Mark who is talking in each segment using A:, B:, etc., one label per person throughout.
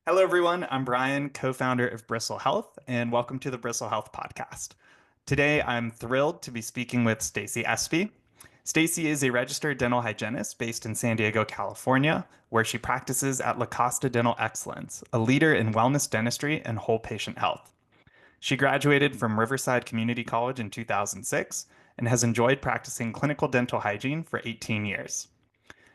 A: Hello, everyone. I'm Brian, co-founder of Bristle Health, and welcome to the Bristle Health Podcast. Today, I'm thrilled to be speaking with Stacey Espe. Stacey is a registered dental hygienist based in San Diego, California, where she practices at La Costa Dental Excellence, a leader in wellness dentistry and whole patient health. She graduated from Riverside Community College in 2006 and has enjoyed practicing clinical dental hygiene for 18 years.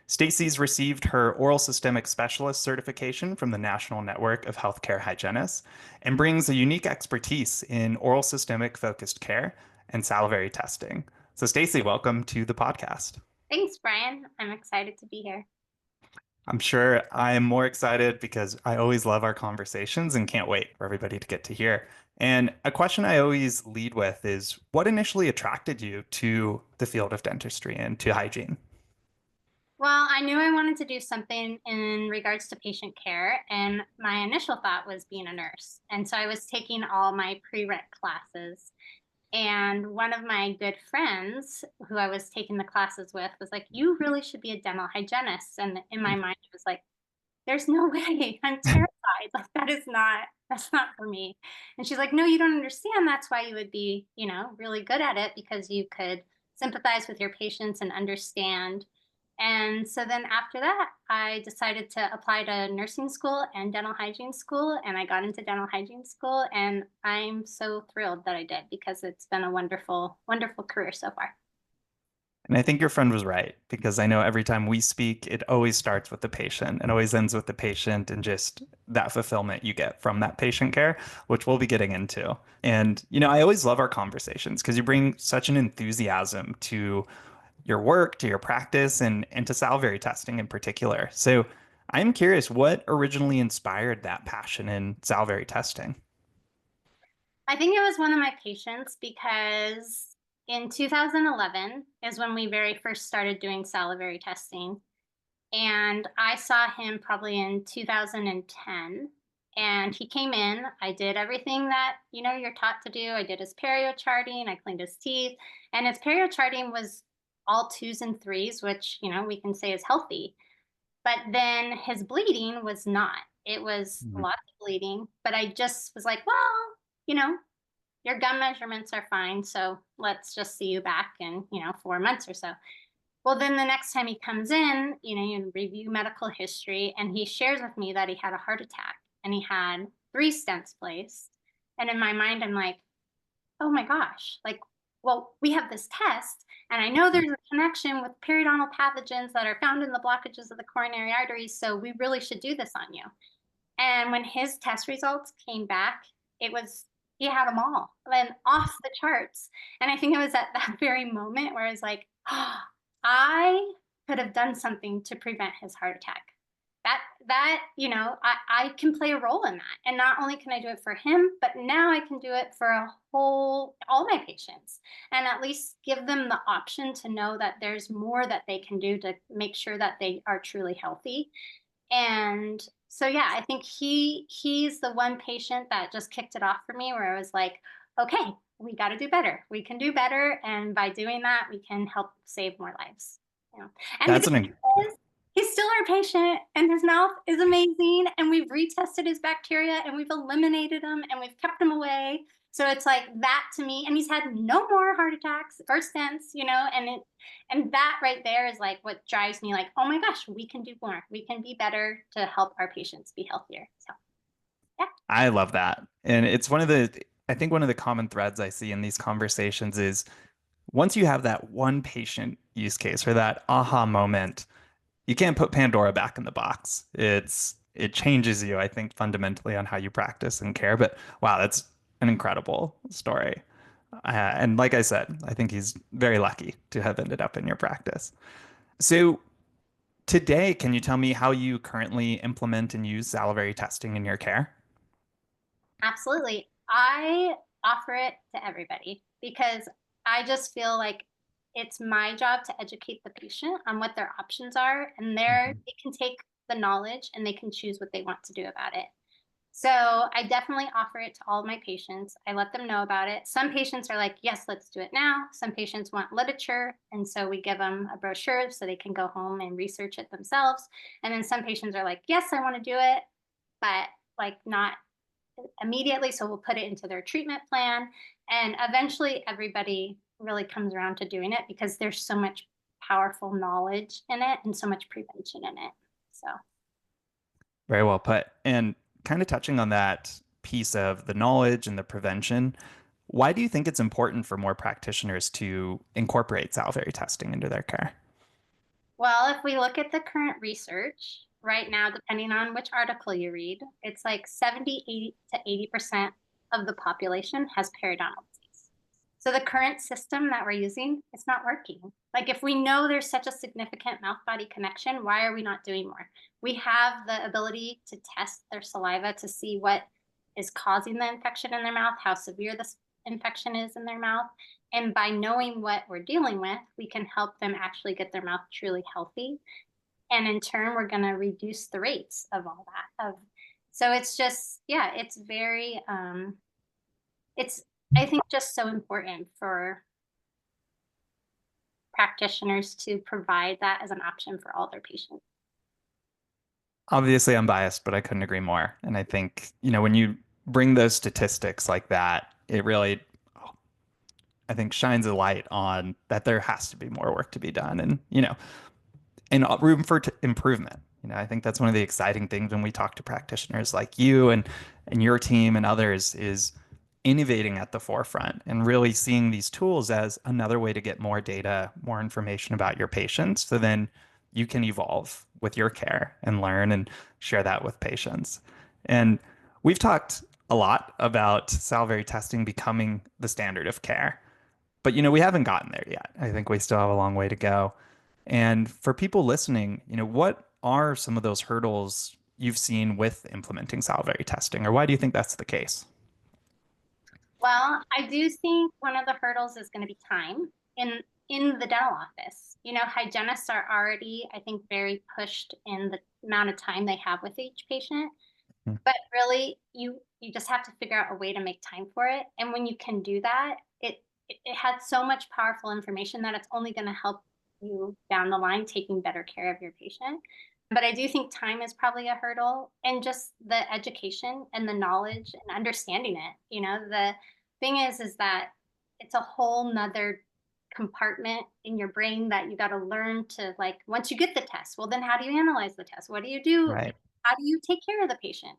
A: Stacey's received her oral systemic specialist certification from the National Network of Healthcare Hygienists and brings a unique expertise in oral systemic focused care and salivary testing. So, Stacey, welcome to the podcast.
B: Thanks, Brian. I'm excited to be here.
A: I'm sure I am more excited because I always love our conversations and can't wait for everybody to get to hear. And a question I always lead with is what initially attracted you to the field of dentistry and to hygiene?
B: Well, I knew I wanted to do something in regards to patient care, and my initial thought was being a nurse. And so I was taking all my prereq classes. And one of my good friends who I was taking the classes with was like, "You really should be a dental hygienist." And in my mind, it was like, "There's no way. I'm terrified. Like, that's not for me." And she's like, "No, you don't understand. That's why you would be, really good at it because you could sympathize with your patients and understand." And so then after that, I decided to apply to nursing school and dental hygiene school. And I got into dental hygiene school. And I'm so thrilled that I did because it's been a wonderful, wonderful career so far.
A: And I think your friend was right because I know every time we speak, it always starts with the patient and always ends with the patient and just that fulfillment you get from that patient care, which we'll be getting into. And, I always love our conversations because you bring such an enthusiasm to your work, to your practice, and to salivary testing in particular. So I'm curious, what originally inspired that passion in salivary testing?
B: I think it was one of my patients because in 2011 is when we very first started doing salivary testing. And I saw him probably in 2010. And he came in. I did everything that, you're taught to do. I did his perio charting. I cleaned his teeth. And his perio charting was all twos and threes, which, we can say is healthy. But then his bleeding was not. It was
A: Mhm.
B: lots of bleeding. But I just was like, well, you know, your gum measurements are fine. So let's just see you back in, 4 months or so. Well, then the next time he comes in, you review medical history, and he shares with me that he had a heart attack and he had 3 stents placed. And in my mind, I'm like, oh my gosh, like, well, we have this test, and I know there's a connection with periodontal pathogens that are found in the blockages of the coronary arteries. So we really should do this on you. And when his test results came back, it was, he had them all and off the charts. And I think it was at that very moment where I was like, oh, I could have done something to prevent his heart attack. I can play a role in that. And not only can I do it for him, but now I can do it for all my patients and at least give them the option to know that there's more that they can do to make sure that they are truly healthy. And so yeah, I think he's the one patient that just kicked it off for me where I was like, okay, we got to do better. We can do better, and by doing that, we can help save more lives. And the
A: That's
B: good
A: an
B: news is he's still our patient, and his mouth is amazing, and we've retested his bacteria, and we've eliminated them, and we've kept them away. So it's like that to me, and he's had no more heart attacks or stents, and that right there is like what drives me like, oh my gosh, we can do more. We can be better to help our patients be healthier. So, yeah.
A: I love that. And it's I think one of the common threads I see in these conversations is once you have that one patient use case or that aha moment, you can't put Pandora back in the box. It changes you, I think, fundamentally on how you practice and care. But wow, that's an incredible story. And like I said, I think he's very lucky to have ended up in your practice. So today, can you tell me how you currently implement and use salivary testing in your care?
B: Absolutely. I offer it to everybody because I just feel like it's my job to educate the patient on what their options are, and
A: Mhm.
B: they can take the knowledge and they can choose what they want to do about it. So I definitely offer it to all my patients. I let them know about it. Some patients are like, yes, let's do it now. Some patients want literature. And so we give them a brochure so they can go home and research it themselves. And then some patients are like, yes, I want to do it, but like not immediately. So we'll put it into their treatment plan. And eventually everybody really comes around to doing it because there's so much powerful knowledge in it and so much prevention in it. So,
A: Very well put. And kind of touching on that piece of the knowledge and the prevention, why do you think it's important for more practitioners to incorporate salivary testing into their care?
B: well, if we look at the current research right now, depending on which article you read, it's like 70, 80 to 80% of the population has periodontal disease. So the current system that we're using, it's not working. Like if we know there's such a significant mouth-body connection, why are we not doing more? We have the ability to test their saliva to see what is causing the infection in their mouth, how severe this infection is in their mouth. And by knowing what we're dealing with, we can help them actually get their mouth truly healthy. And in turn, we're going to reduce the rates of all that. So it's just, yeah, it's very, it's, I think, just so important for practitioners to provide that as an option for all their patients.
A: Obviously, I'm biased, but I couldn't agree more. And I think, when you bring those statistics like that, it really, I think, shines a light on that there has to be more work to be done. And room for improvement. I think that's one of the exciting things when we talk to practitioners like you and your team and others is innovating at the forefront and really seeing these tools as another way to get more data, more information about your patients. So then you can evolve with your care and learn and share that with patients. And we've talked a lot about salivary testing becoming the standard of care. But we haven't gotten there yet. I think we still have a long way to go. And for people listening, what are some of those hurdles you've seen with implementing salivary testing, or why do you think that's the case?
B: Well, I do think one of the hurdles is going to be time in the dental office. Hygienists are already, I think, very pushed in the amount of time they have with each patient.
A: Hmm.
B: But really, you just have to figure out a way to make time for it. And when you can do that, it has so much powerful information that it's only going to help you down the line taking better care of your patient. But I do think time is probably a hurdle and just the education and the knowledge and understanding it. The thing is that it's a whole nother compartment in your brain that you got to learn to, like, once you get the test, well, then how do you analyze the test? What do you do?
A: Right.
B: How do you take care of the patient?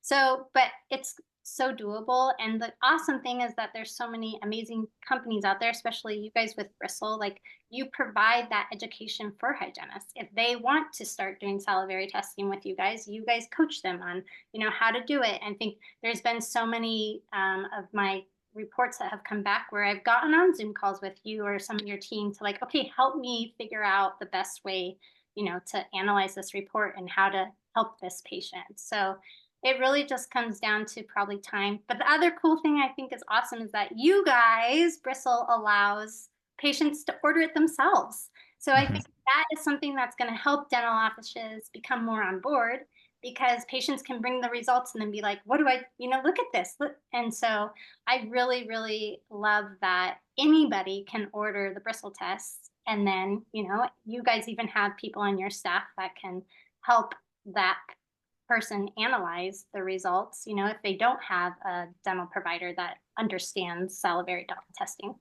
B: So, but it's so doable. And the awesome thing is that there's so many amazing companies out there, especially you guys with Bristle. Like, you provide that education for hygienists. If they want to start doing salivary testing with you guys coach them on, how to do it. And I think there's been so many of my reports that have come back where I've gotten on Zoom calls with you or some of your team to, like, okay, help me figure out the best way, to analyze this report and how to help this patient. So it really just comes down to probably time. But the other cool thing I think is awesome is that you guys, Bristle, allows patients to order it themselves. So I
A: Mhm.
B: think that is something that's going to help dental offices become more on board because patients can bring the results and then be like, what do I, look at this. Look. And so I really, really love that anybody can order the Bristle tests. And then, you guys even have people on your staff that can help that person analyze the results, if they don't have a dental provider that understands salivary testing.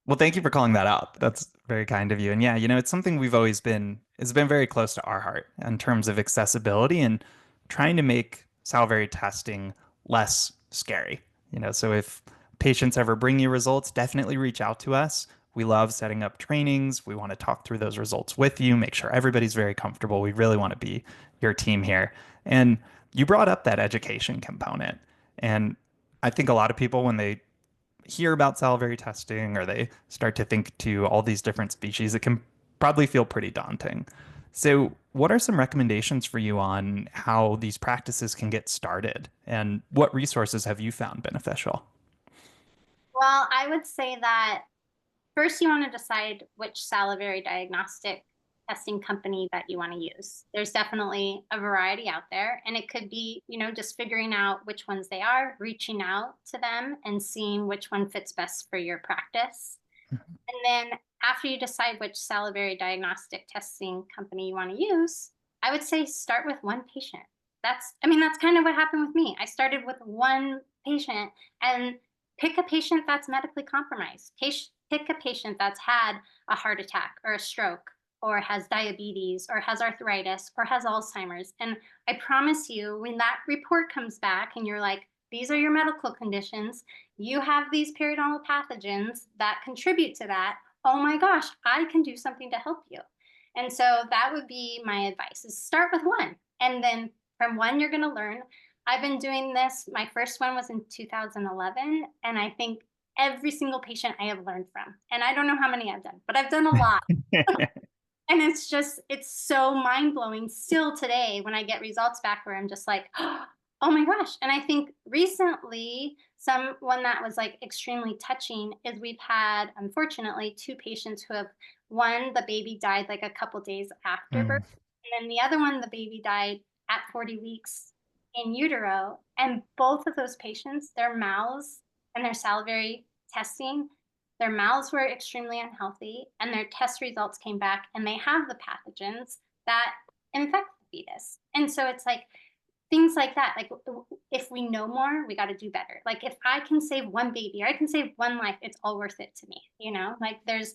A: Well, thank you for calling that out. That's very kind of you. And yeah, it's something it's been very close to our heart in terms of accessibility and trying to make salivary testing less scary. So if patients ever bring you results, definitely reach out to us. We love setting up trainings. We want to talk through those results with you, make sure everybody's very comfortable. We really want to be your team here. And you brought up that education component. And I think a lot of people, when they hear about salivary testing or they start to think to all these different species, it can probably feel pretty daunting. So, what are some recommendations for you on how these practices can get started? And what resources have you found beneficial?
B: Well, I would say that first you want to decide which salivary diagnostic testing company that you want to use. There's definitely a variety out there, and it could be, just figuring out which ones they are, reaching out to them and seeing which one fits best for your practice. And then after you decide which salivary diagnostic testing company you want to use, I would say start with one patient. that's kind of what happened with me. I started with one patient, and pick a patient that's medically compromised. Pick a patient that's had a heart attack or a stroke or has diabetes or has arthritis or has Alzheimer's. And I promise you, when that report comes back and you're like, these are your medical conditions, you have these periodontal pathogens that contribute to that. Oh my gosh, I can do something to help you. And so that would be my advice, is start with one. And then from one, you're going to learn. I've been doing this. My first one was in 2011. And I think every single patient I have learned from. And I don't know how many I've done, but I've done a lot. And it's so mind blowing still today when I get results back where I'm just like, oh my gosh. And I think recently, one that was like extremely touching is we've had, unfortunately, two patients who have, one, the baby died like a couple days after birth. And then the other one, the baby died at 40 weeks in utero. And both of those patients, their mouths and their salivary testing, their mouths were extremely unhealthy, and their test results came back, and they have the pathogens that infect the fetus. And so it's like things like that. Like, if we know more, we got to do better. Like, if I can save one baby or I can save one life, it's all worth it to me. Like there's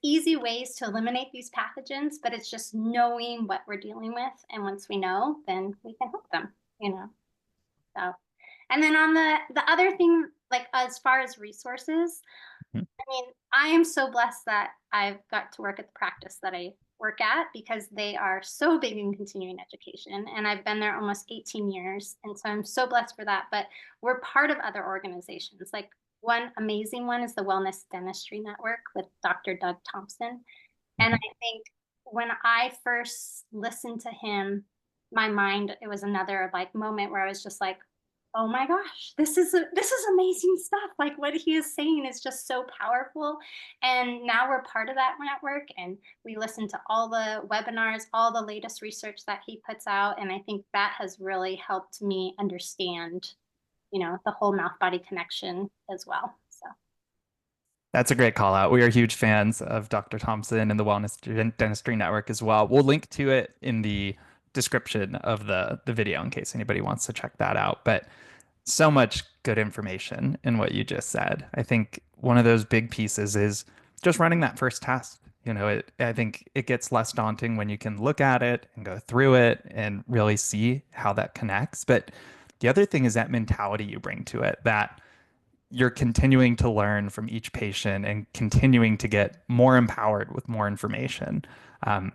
B: easy ways to eliminate these pathogens, but it's just knowing what we're dealing with. And once we know, then we can help them. So, and then on the other thing, like as far as resources, I am so blessed that I've got to work at the practice that I work at, because they are so big in continuing education. And I've been there almost 18 years. And so I'm so blessed for that. But we're part of other organizations. Like, one amazing one is the Wellness Dentistry Network with Dr. Doug Thompson. And I think when I first listened to him, it was another like moment where I was just like, oh my gosh, this is amazing stuff. Like, what he is saying is just so powerful. And now we're part of that network, and we listen to all the webinars, all the latest research that he puts out. And I think that has really helped me understand, the whole mouth body connection as well. So
A: That's a great call out. We are huge fans of Dr. Thompson and the Wellness Dentistry Network as well. We'll link to it in the description of the video in case anybody wants to check that out. But so much good information in what you just said. I think one of those big pieces is just running that first test. I think it gets less daunting when you can look at it and go through it and really see how that connects. But the other thing is that mentality you bring to it, that you're continuing to learn from each patient and continuing to get more empowered with more information. I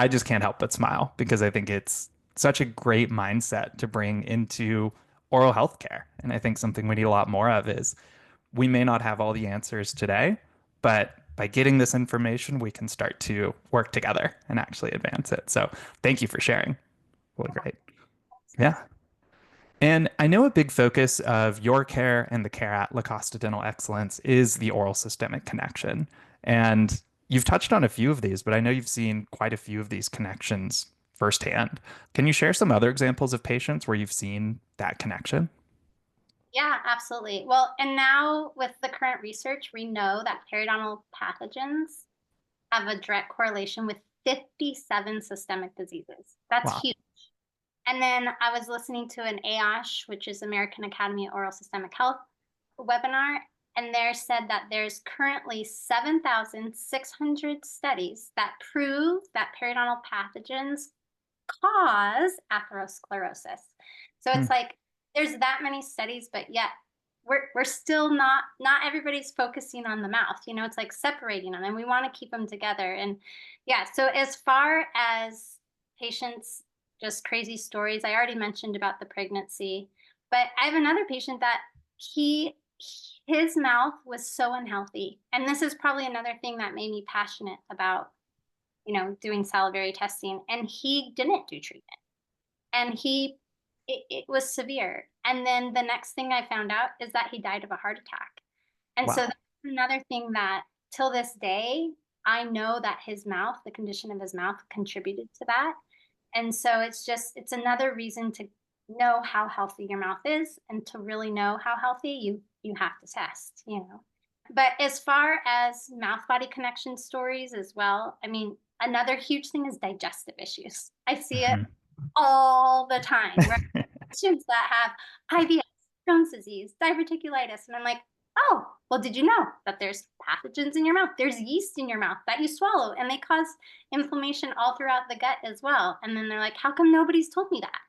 A: just can't help but smile because I think it's such a great mindset to bring into oral health care. And I think something we need a lot more of is, we may not have all the answers today, but by getting this information, we can start to work together and actually advance it. So thank you for sharing. Really great. Yeah. And I know a big focus of your care and the care at La Costa Dental Excellence is the oral systemic connection. And you've touched on a few of these, but I know you've seen quite a few of these connections firsthand. Can you share some other examples of patients where you've seen that connection?
B: yeah, absolutely. Well, and now with the current research, we know that periodontal pathogens have a direct correlation with 57 systemic diseases. That's
A: Wow.
B: huge. And then I was listening to an AOSH, which is American Academy of Oral Systemic Health webinar, and there said that there's currently 7,600 studies that prove that periodontal pathogens cause atherosclerosis. So
A: Hmm.
B: it's like there's that many studies, but yet we're still not everybody's focusing on the mouth. It's like separating them, and we want to keep them together. And yeah, so as far as patients, just crazy stories, I already mentioned about the pregnancy, but I have another patient that his mouth was so unhealthy. And this is probably another thing that made me passionate about, doing salivary testing. And he didn't do treatment. And it was severe. And then the next thing I found out is that he died of a heart attack. And so
A: Wow.
B: that's another thing that till this day, I know that the condition of his mouth contributed to that. And so it's another reason to know how healthy your mouth is, and to really know how healthy you have to test. But as far as mouth body connection stories as well, another huge thing is digestive issues. I see it
A: Mhm.
B: all the time, right? Patients that have IBS, Crohn's disease, diverticulitis. And I'm like, oh, well, did you know that there's pathogens in your mouth? There's yeast in your mouth that you swallow, and they cause inflammation all throughout the gut as well. And then they're like, how come nobody's told me that?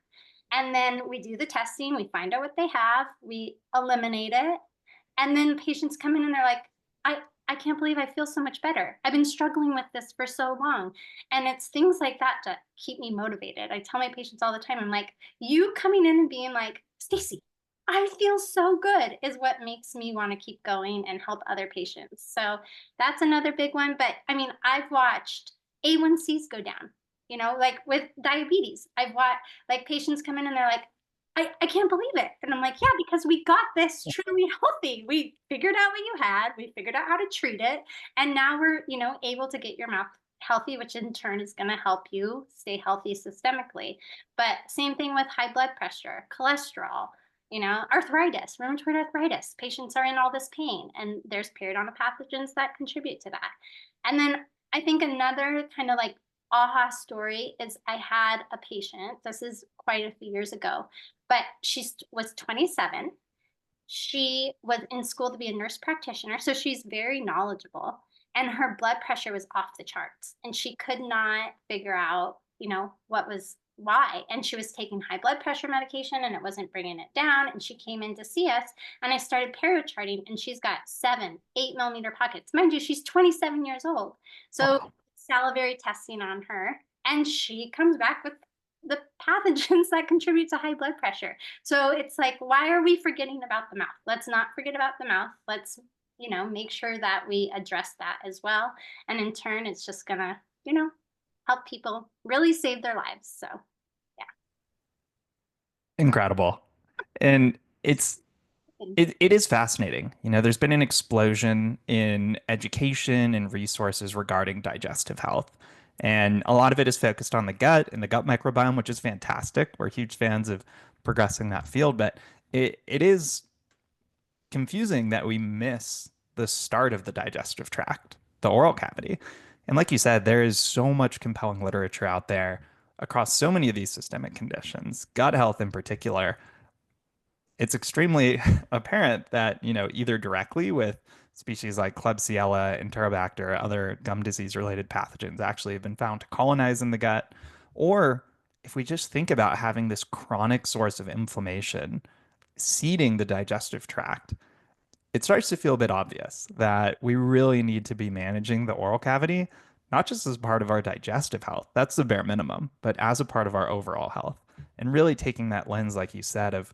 B: And then we do the testing, we find out what they have, we eliminate it. And then patients come in and they're like, I can't believe I feel so much better. I've been struggling with this for so long. And it's things like that to keep me motivated. I tell my patients all the time, I'm like, you coming in and being like, Stacey, I feel so good is what makes me want to keep going and help other patients. So that's another big one. But I mean, I've watched A1Cs go down, like with diabetes. I've watched like patients come in and they're like, I can't believe it. And I'm like, yeah, because we got this truly healthy. We figured out what you had, we figured out how to treat it. And now we're, able to get your mouth healthy, which in turn is going to help you stay healthy systemically. But same thing with high blood pressure, cholesterol, arthritis, rheumatoid arthritis. Patients are in all this pain, and there's periodontal pathogens that contribute to that. And then I think another kind of like aha story is I had a patient, this is quite a few years ago, but she was 27. She was in school to be a nurse practitioner, so she's very knowledgeable. And her blood pressure was off the charts, and she could not figure out, what was why. And she was taking high blood pressure medication, and it wasn't bringing it down. And she came in to see us, and I started charting, and she's got 7, 8 millimeter pockets. Mind you, she's 27 years old. So
A: Wow.
B: salivary testing on her, and she comes back with the pathogens that contribute to high blood pressure. So it's like, why are we forgetting about the mouth? Let's not forget about the mouth. Let's, make sure that we address that as well. And in turn, it's just gonna, help people really save their lives. So yeah.
A: Incredible. And it is fascinating. There's been an explosion in education and resources regarding digestive health. And a lot of it is focused on the gut and the gut microbiome, which is fantastic. We're huge fans of progressing that field, but it is confusing that we miss the start of the digestive tract, the oral cavity. And like you said, there is so much compelling literature out there across so many of these systemic conditions, gut health in particular. It's extremely apparent that, either directly with species like Klebsiella, Enterobacter, other gum disease related pathogens actually have been found to colonize in the gut, or if we just think about having this chronic source of inflammation seeding the digestive tract, it starts to feel a bit obvious that we really need to be managing the oral cavity, not just as part of our digestive health, that's the bare minimum, but as a part of our overall health. And really taking that lens, like you said, of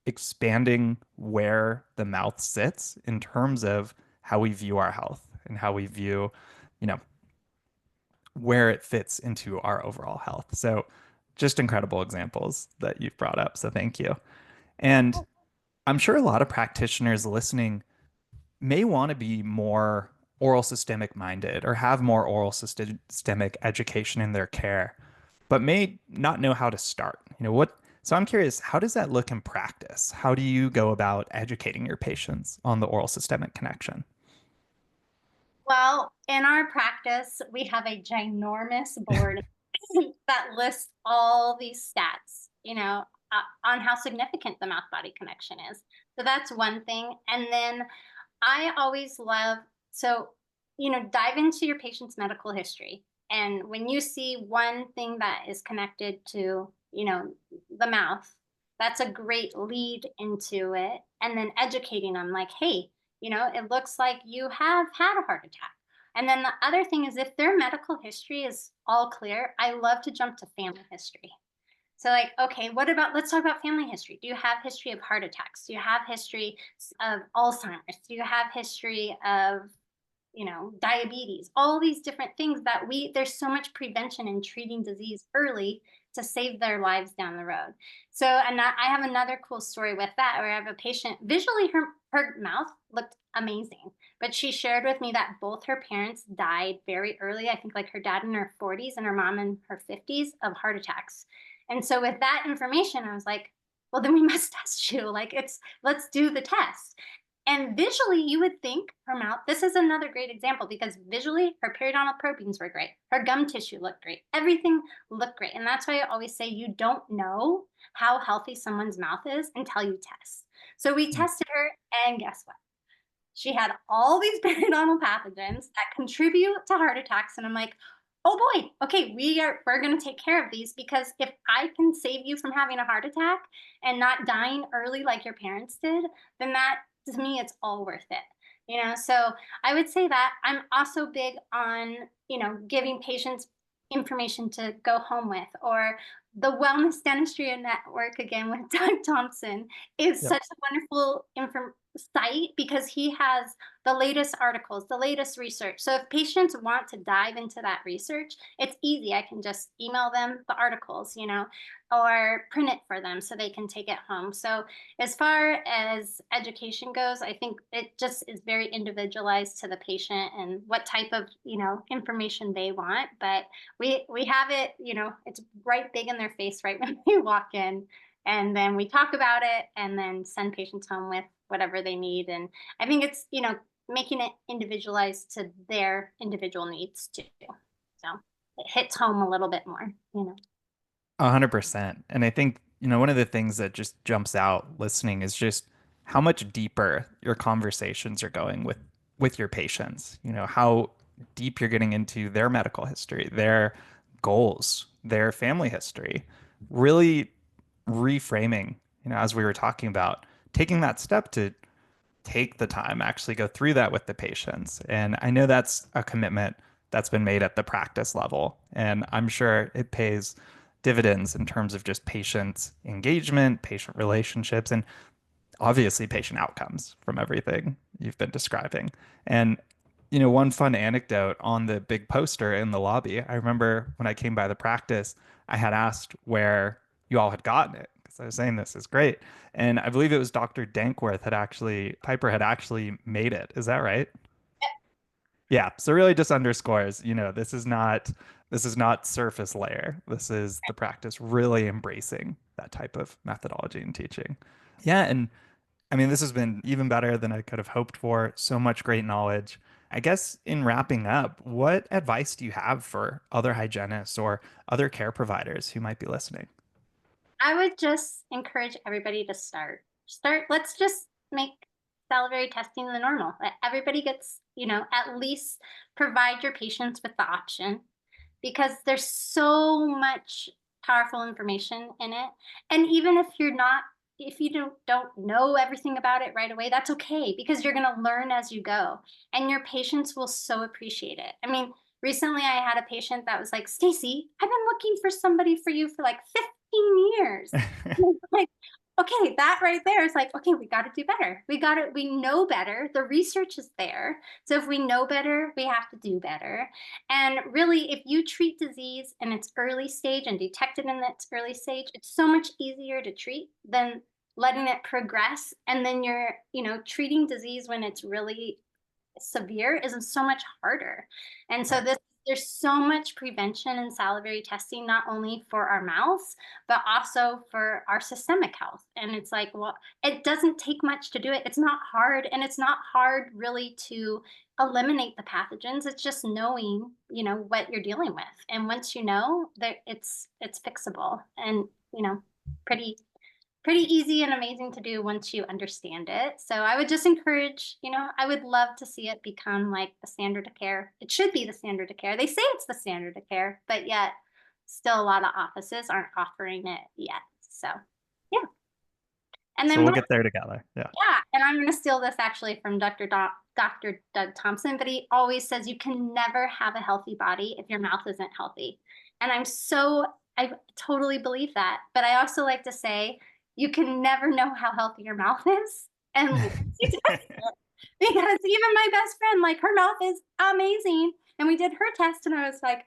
A: expanding where the mouth sits in terms of how we view our health and how we view, you know, where it fits into our overall health. So just incredible examples that you've brought up. So thank you. And I'm sure a lot of practitioners listening may want to be more oral systemic minded or have more oral systemic education in their care, but may not know how to start. So I'm curious, how does that look in practice? How do you go about educating your patients on the oral systemic connection?
B: Well, in our practice, we have a ginormous board that lists all these stats, on how significant the mouth body connection is. So that's one thing. And then I always love, so, dive into your patient's medical history. And when you see one thing that is connected to, the mouth, that's a great lead into it. And then educating them like, hey, it looks like you have had a heart attack. And then the other thing is if their medical history is all clear, I love to jump to family history. So like, okay, let's talk about family history. Do you have history of heart attacks? Do you have history of Alzheimer's? Do you have history of, diabetes? All these different things that there's so much prevention in treating disease early to save their lives down the road. So, and I have another cool story with that where I have a patient, visually her mouth looked amazing, but she shared with me that both her parents died very early. I think like her dad in her 40s and her mom in her 50s of heart attacks. And so with that information, I was like, well, then we must test you. Like let's do the test. And visually, you would think her mouth, this is another great example because visually, her periodontal proteins were great. Her gum tissue looked great. Everything looked great. And that's why I always say you don't know how healthy someone's mouth is until you test. So we
A: Mm.
B: tested her, and guess what? She had all these periodontal pathogens that contribute to heart attacks. And I'm like, oh boy, okay, we're gonna take care of these because if I can save you from having a heart attack and not dying early like your parents did, then that to me it's all worth it. So I would say that I'm also big on, giving patients information to go home with, or the Wellness Dentistry Network again with Doug Thompson is
A: Yep.
B: such a wonderful site because he has the latest articles, the latest research. So if patients want to dive into that research, it's easy. I can just email them the articles, or print it for them so they can take it home. So as far as education goes, I think it just is very individualized to the patient and what type of, information they want. But we have it, it's right big in their face right when they walk in. And then we talk about it and then send patients home with whatever they need. And I think it's, making it individualized to their individual needs too. So it hits home a little bit more.
A: 100%. And I think, one of the things that just jumps out listening is just how much deeper your conversations are going with your patients. How deep you're getting into their medical history, their goals, their family history. Really reframing, as we were talking about, taking that step to take the time, actually go through that with the patients. And I know that's a commitment that's been made at the practice level. And I'm sure it pays dividends in terms of just patient engagement, patient relationships, and obviously patient outcomes from everything you've been describing. And, one fun anecdote on the big poster in the lobby, I remember when I came by the practice, I had asked where you all had gotten it because I was saying this is great. And I believe it was Dr. Dankworth Piper had actually made it. Is that right? Yeah. So really just underscores, this is not surface layer. This is the practice really embracing that type of methodology and teaching. Yeah, and I mean, this has been even better than I could have hoped for. So much great knowledge. I guess in wrapping up, what advice do you have for other hygienists or other care providers who might be listening?
B: I would just encourage everybody to start. Let's just make salivary testing the normal. Let everybody gets, at least provide your patients with the option because there's so much powerful information in it. And even if you don't know everything about it right away, that's okay because you're going to learn as you go and your patients will so appreciate it. I mean, recently I had a patient that was like, Stacey, I've been looking for somebody for you for like 15 years. Like, okay, that right there is like, okay, we got to do better. We know better. The research is there. So if we know better, we have to do better. And really, if you treat disease in its early stage and detect it in its early stage, it's so much easier to treat than letting it progress. And then you're, treating disease when it's really severe is so much harder. And so
A: Right.
B: there's so much prevention in salivary testing, not only for our mouths, but also for our systemic health. And it's like, well, it doesn't take much to do it. It's not hard. And it's not hard really to eliminate the pathogens. It's just knowing, what you're dealing with. And once you know that it's fixable and, pretty easy and amazing to do once you understand it. So I would just encourage, I would love to see it become like the standard of care. It should be the standard of care. They say it's the standard of care, but yet still a lot of offices aren't offering it yet. So yeah. And
A: So
B: then
A: we'll
B: what
A: get there together. Yeah.
B: yeah, and I'm going to steal this actually from Dr. Doug Thompson, but he always says you can never have a healthy body if your mouth isn't healthy. And I totally believe that. But I also like to say you can never know how healthy your mouth is unless you test it. Because even my best friend, like her mouth is amazing. And we did her test and I was like,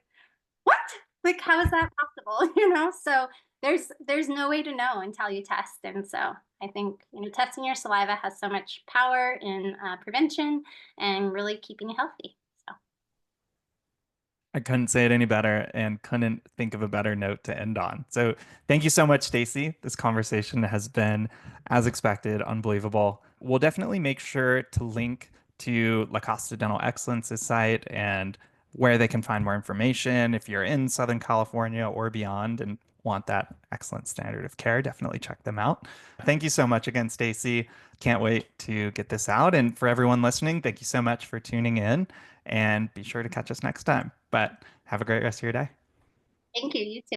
B: what? Like, how is that possible? So there's no way to know until you test. And so I think, testing your saliva has so much power in prevention and really keeping you healthy. So
A: I couldn't say it any better and couldn't think of a better note to end on. So thank you so much, Stacey. This conversation has been, as expected, unbelievable. We'll definitely make sure to link to La Costa Dental Excellence's site and where they can find more information. If you're in Southern California or beyond and want that excellent standard of care, definitely check them out. Thank you so much again, Stacey. Can't wait to get this out. And for everyone listening, thank you so much for tuning in and be sure to catch us next time. But have a great rest of your day.
B: Thank you. You too.